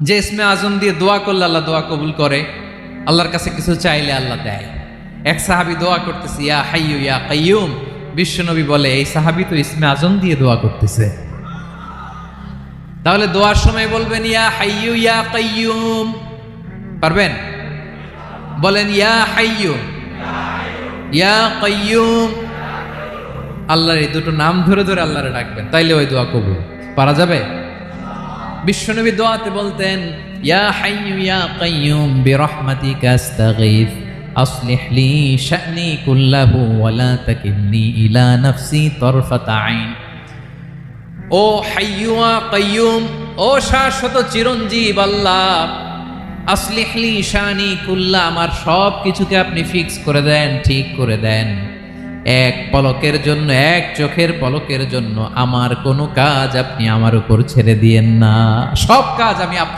যে ইসমে আজম দিয়ে দোয়া করলে আল্লাহ দোয়া কবুল করে, আল্লাহর কাছে কিছু চাইলে আল্লাহ দেয়। এক সাহাবী দোয়া করতেছে, ইয়া হাইয়ু ইয়া কাইয়ুম। বিশ্বনবী বলে, এই সাহাবী তো ইসমে আজম দিয়ে দোয়া করতেছে। তাহলে দোয়ার সময় বলবেন ইয়া হাইয়ু ইয়া কাইয়ুম। পারবেন? বলেন ইয়া হাইয়ু ইয়া কাইয়ুম। আল্লাহর এই দুটো নাম ধরে ধরে আল্লাহরে ডাকবেন, তাইলে ওই দোয়া কবুল। পারা যাবে? বিশ্বনবী দোয়াতে বলতেন, ইয়া হাইয়ু ইয়া কাইয়ুম বিরহমাতিকা আস্তাগীথ আসলিহ লি শা'নি কুল্লাহু ওয়া লা তাকিলনি ইলা নাফসি তারফাতা আইন। ও হাইয়ু ওয়া কাইয়ুম, ও শাশ্বত চিরঞ্জীব আল্লাহ, আসলিহ লি শা'নি কুল্লা, আমার সব কিছুকে আপনি ফিক্স করে দেন, ঠিক করে দেন। এক পলকের জন্য, এক চোখের পলকের জন্য আমার কোনো কাজ আপনি আমার উপর ছেড়ে দিয়েন না। সব কাজ আমি আপনার